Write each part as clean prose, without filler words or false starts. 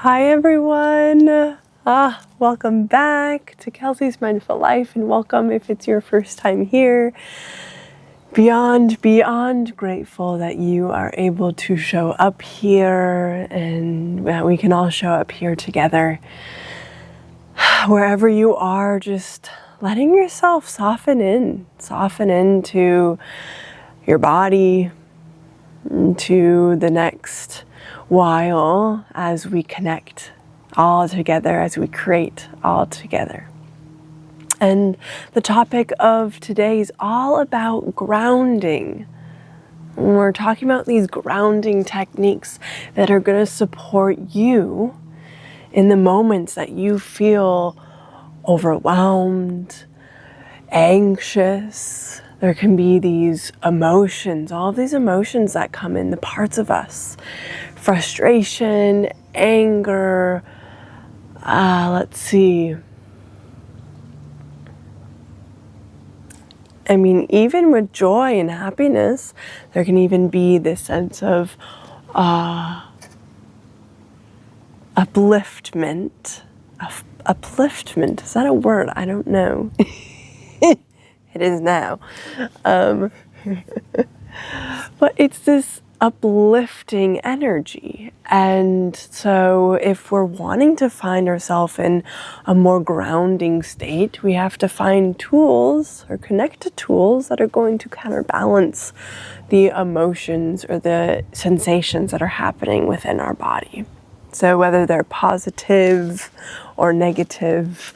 Hi everyone! Welcome back to Kelsey's Mindful Life, and welcome if it's your first time here. Beyond grateful that you are able to show up here and that we can all show up here together. Wherever you are, just letting yourself soften into your body, into the next while as we connect all together, as we create all together. And the topic of today is all about grounding. We're talking about these grounding techniques that are going to support you in the moments that you feel overwhelmed, anxious. There can be these emotions, all these emotions that come in, the parts of us. Frustration, anger, even with joy and happiness, there can even be this sense of upliftment. Upliftment, is that a word? I don't know. It is now. But it's this uplifting energy. And so if we're wanting to find ourselves in a more grounding state, we have to find tools or connect to tools that are going to counterbalance the emotions or the sensations that are happening within our body. So whether they're positive or negative,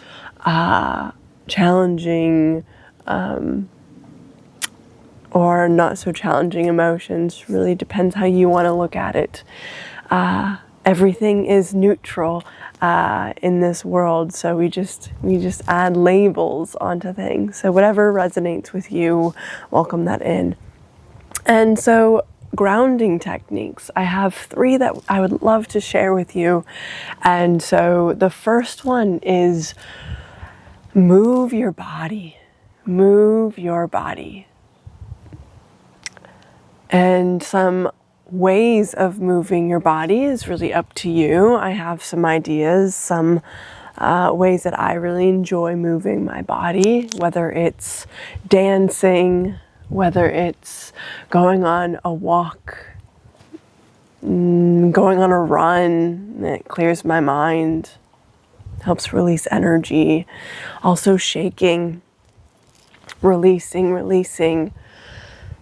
challenging, or not so challenging emotions, really depends how you want to look at it. Everything is neutral in this world, so we just add labels onto things. So whatever resonates with you, welcome that in. And so grounding techniques, I have 3 that I would love to share with you. And so the first one is move your body. Move your body. And some ways of moving your body is really up to you. I have some ideas, some ways that I really enjoy moving my body, whether it's dancing, whether it's going on a walk, going on a run. It clears my mind, helps release energy. Also shaking, releasing.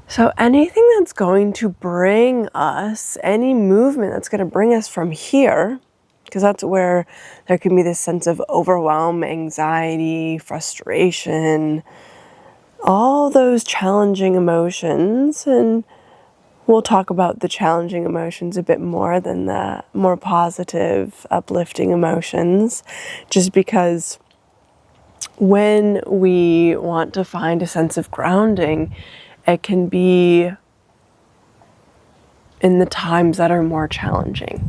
So anything that's going to bring us, any movement that's going to bring us from here, because that's where there can be this sense of overwhelm, anxiety, frustration, all those challenging emotions. And we'll talk about the challenging emotions a bit more than the more positive, uplifting emotions, just because when we want to find a sense of grounding, it can be in the times that are more challenging,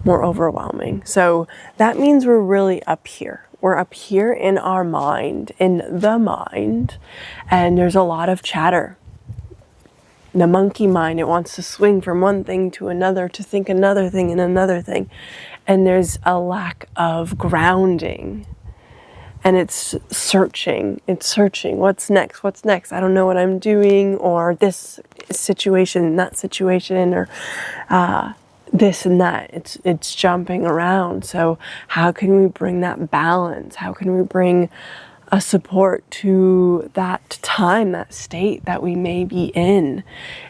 more overwhelming. So that means we're really up here. We're up here in our mind, in the mind, and there's a lot of chatter. The monkey mind, it wants to swing from one thing to another, to think another thing and another thing. And there's a lack of grounding. And it's searching. What's next? I don't know what I'm doing, or this situation, that situation, or this and that. It's jumping around. So how can we bring that balance? How can we bring a support to that time, that state that we may be in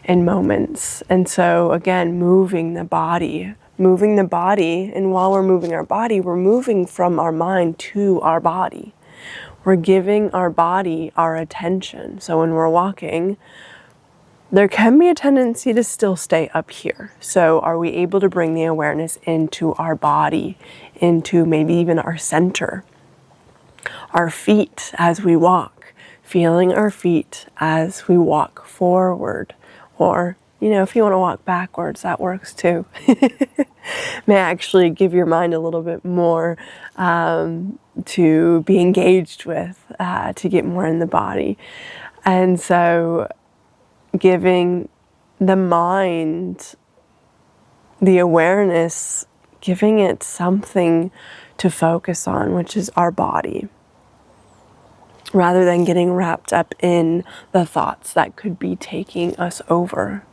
moments? And so again, moving the body. And while we're moving our body, we're moving from our mind to our body. We're giving our body our attention. So when we're walking, there can be a tendency to still stay up here. So are we able to bring the awareness into our body, into maybe even our center, our feet as we walk, feeling our feet as we walk forward, or if you want to walk backwards, that works too. May actually give your mind a little bit more to be engaged with, to get more in the body. And so giving the mind the awareness giving it something to focus on, which is our body, rather than getting wrapped up in the thoughts that could be taking us over.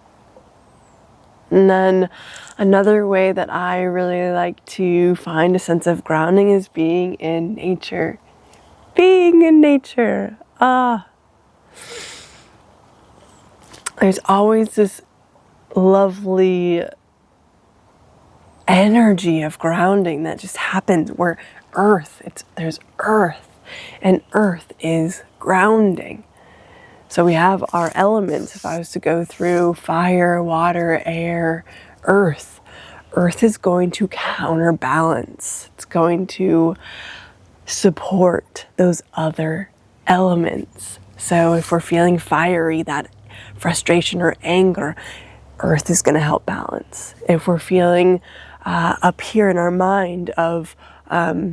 And then another way that I really like to find a sense of grounding is being in nature. Being in nature. There's always this lovely energy of grounding that just happens where there's earth, and earth is grounding. So we have our elements. If I was to go through fire, water, air, earth is going to counterbalance. It's going to support those other elements. So if we're feeling fiery, that frustration or anger, earth is going to help balance. If we're feeling up here in our mind of a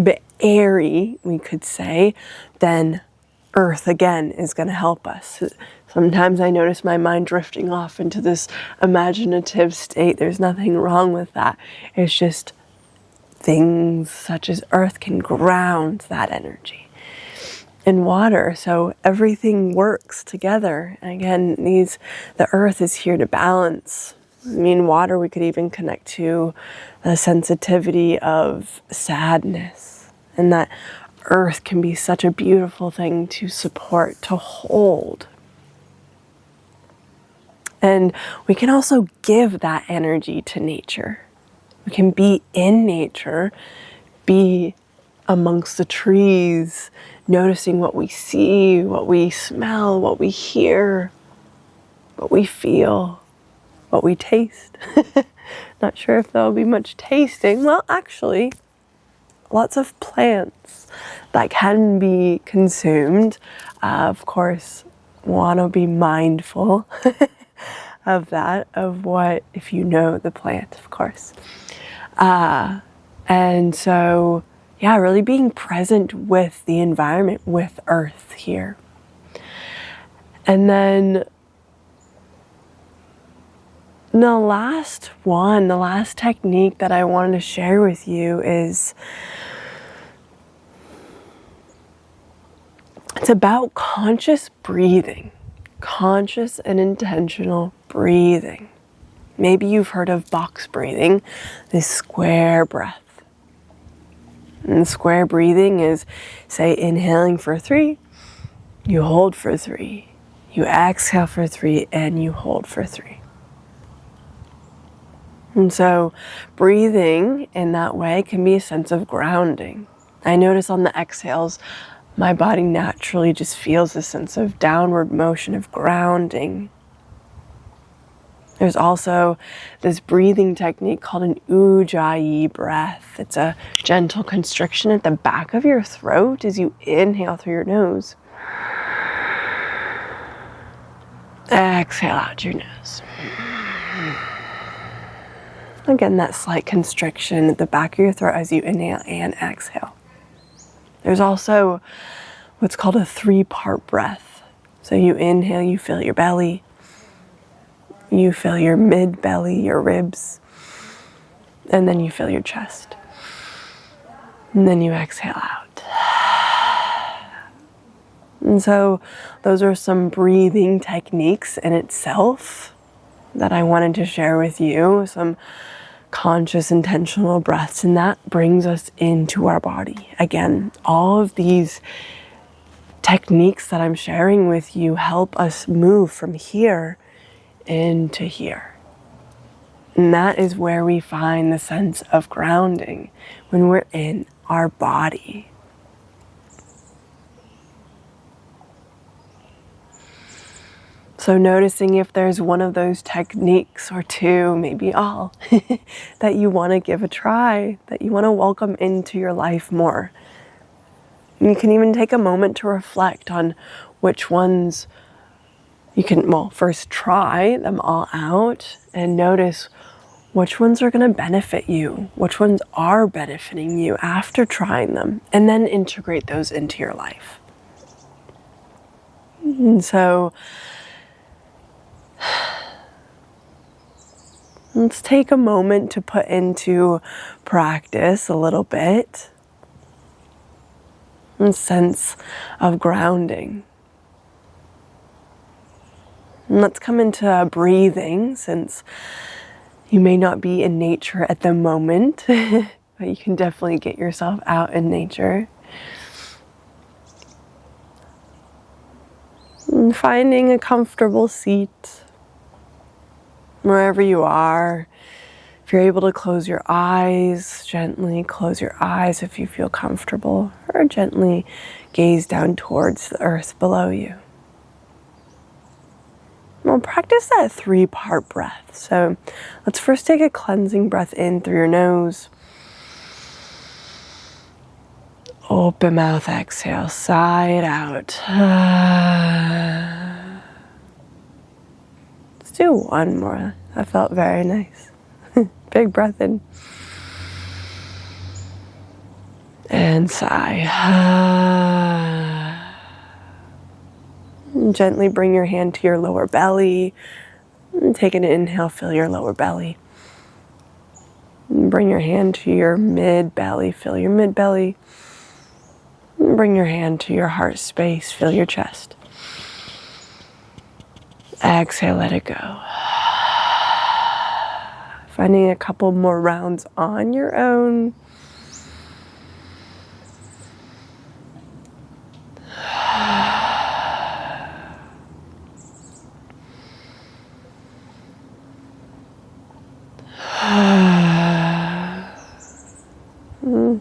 bit airy, we could say, then earth again is going to help us. Sometimes I notice my mind drifting off into this imaginative state. There's nothing wrong with that. It's just things such as earth can ground that energy. And water, so everything works together. Again, the earth is here to balance. I mean, water, we could even connect to the sensitivity of sadness, and that earth can be such a beautiful thing to support, to hold. And we can also give that energy to nature. We can be in nature, be amongst the trees, noticing what we see, what we smell, what we hear, what we feel, what we taste. Not sure if there'll be much tasting. Well, actually, lots of plants that can be consumed. Of course, want to be mindful of that, of what, if you know the plant, of course. And so, yeah, really being present with the environment, with earth here. And then the last technique that I wanted to share with you is, it's about conscious breathing, conscious and intentional breathing. Maybe you've heard of box breathing, this square breath. And square breathing is, say, inhaling for 3, you hold for 3, you exhale for 3, and you hold for 3. And so breathing in that way can be a sense of grounding. I notice on the exhales, my body naturally just feels a sense of downward motion of grounding. There's also this breathing technique called an ujjayi breath. It's a gentle constriction at the back of your throat as you inhale through your nose. Exhale out your nose. Again, that slight constriction at the back of your throat as you inhale and exhale. There's also what's called a 3-part breath. So you inhale, you fill your belly. You fill your mid-belly, your ribs. And then you fill your chest. And then you exhale out. And so those are some breathing techniques in itself that I wanted to share with you. Some conscious, intentional breaths, and that brings us into our body. Again, all of these techniques that I'm sharing with you help us move from here into here. And that is where we find the sense of grounding, when we're in our body. So noticing if there's one of those techniques or two, maybe all, that you want to give a try, that you want to welcome into your life more. And you can even take a moment to reflect on which ones you can, first try them all out and notice which ones are going to benefit you, which ones are benefiting you after trying them, and then integrate those into your life. And so Let's take a moment to put into practice a little bit. A sense of grounding. And let's come into breathing, since you may not be in nature at the moment, but you can definitely get yourself out in nature. And finding a comfortable seat wherever you are. If you're able to close your eyes, gently close your eyes if you feel comfortable, or gently gaze down towards the earth below you. We'll practice that 3-part breath. So let's first take a cleansing breath in through your nose. Open mouth, exhale, sigh it out. Let's do one more. That felt very nice. Big breath in. And sigh. And gently bring your hand to your lower belly. And take an inhale, fill your lower belly. And bring your hand to your mid-belly, fill your mid-belly. And bring your hand to your heart space, fill your chest. Exhale, let it go. Finding a couple more rounds on your own.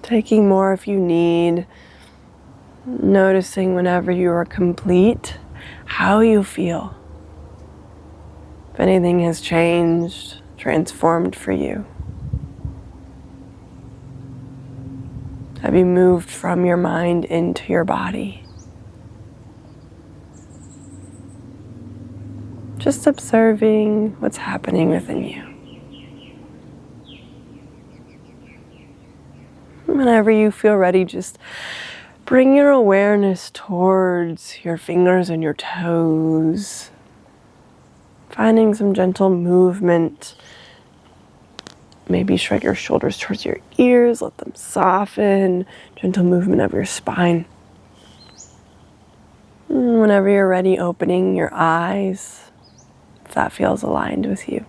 Taking more if you need. Noticing whenever you are complete, how you feel. If anything has changed, transformed for you. Have you moved from your mind into your body? Just observing what's happening within you. Whenever you feel ready, just bring your awareness towards your fingers and your toes. Finding some gentle movement. Maybe shrug your shoulders towards your ears, let them soften. Gentle movement of your spine. And whenever you're ready, opening your eyes, if that feels aligned with you.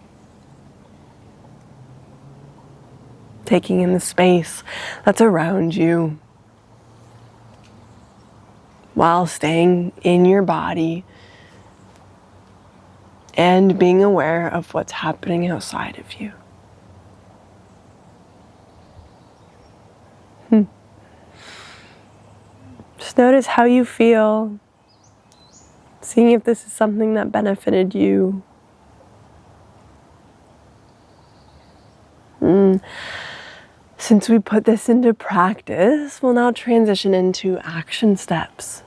Taking in the space that's around you while staying in your body and being aware of what's happening outside of you. Just notice how you feel, seeing if this is something that benefited you. Since we put this into practice, we'll now transition into action steps.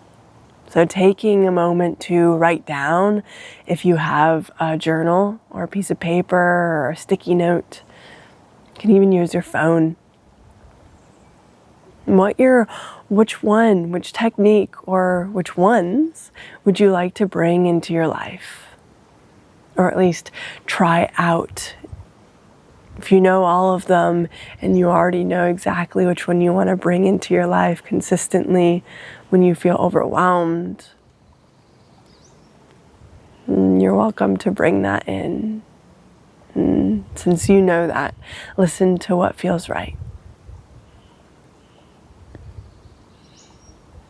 So taking a moment to write down, if you have a journal or a piece of paper or a sticky note, you can even use your phone. Which technique or which ones would you like to bring into your life? Or at least try out. If you know all of them and you already know exactly which one you want to bring into your life consistently when you feel overwhelmed, you're welcome to bring that in. And since you know that, listen to what feels right.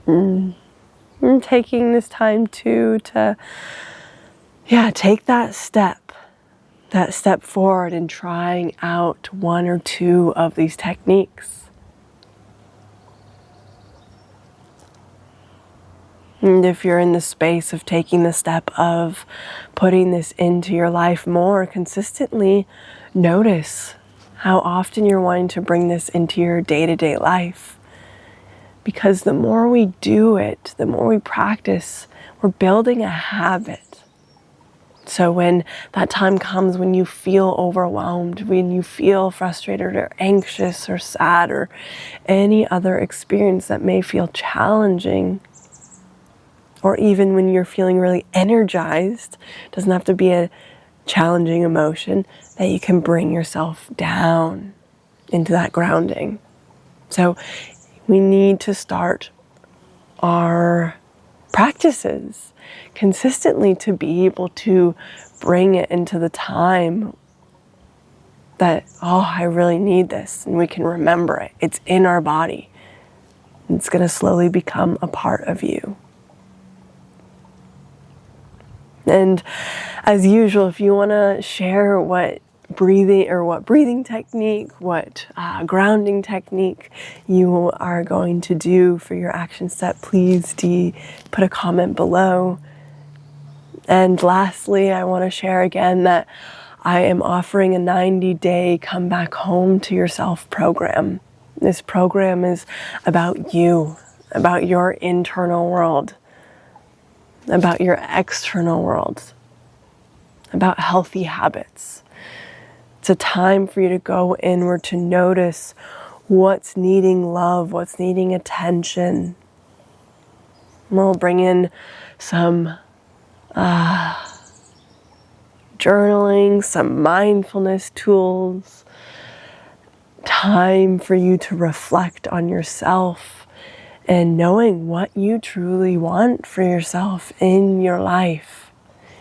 And taking this time to take that step forward and trying out one or two of these techniques. And if you're in the space of taking the step of putting this into your life more consistently, notice how often you're wanting to bring this into your day-to-day life. Because the more we do it, the more we practice, we're building a habit. So when that time comes when you feel overwhelmed, when you feel frustrated or anxious or sad or any other experience that may feel challenging, or even when you're feeling really energized, doesn't have to be a challenging emotion, that you can bring yourself down into that grounding. So we need to start our practices consistently to be able to bring it into the time that, oh, I really need this, and we can remember it. It's in our body. It's going to slowly become a part of you. And as usual, if you want to share what breathing technique, what grounding technique you are going to do for your action step, please put a comment below. And lastly, I want to share again that I am offering a 90-day come back home to yourself program. This program is about you, about your internal world, about your external world, about healthy habits. It's a time for you to go inward to notice what's needing love, what's needing attention. And we'll bring in some journaling, some mindfulness tools, time for you to reflect on yourself and knowing what you truly want for yourself in your life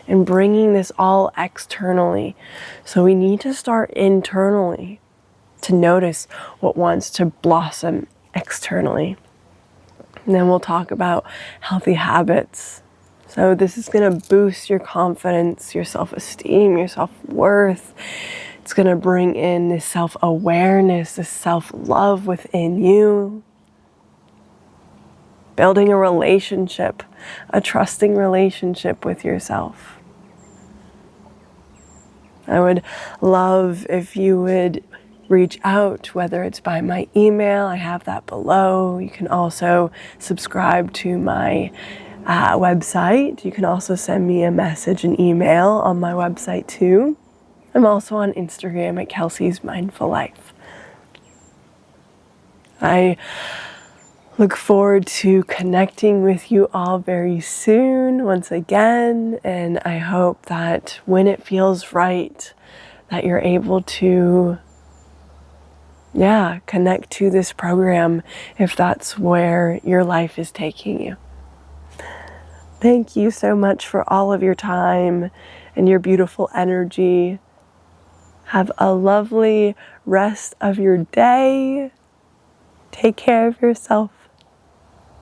and bringing this all externally. So we need to start internally to notice what wants to blossom externally. And then we'll talk about healthy habits. So this is going to boost your confidence, your self-esteem, your self-worth. It's going to bring in this self-awareness, this self-love within you. Building a relationship, a trusting relationship with yourself. I would love if you would reach out, whether it's by my email, I have that below. You can also subscribe to my website. You can also send me a message, an email on my website too. I'm also on Instagram at Kelsey's Mindful Life. I look forward to connecting with you all very soon once again, and I hope that when it feels right, that you're able to connect to this program if that's where your life is taking you. Thank you so much for all of your time and your beautiful energy. Have a lovely rest of your day. Take care of yourself.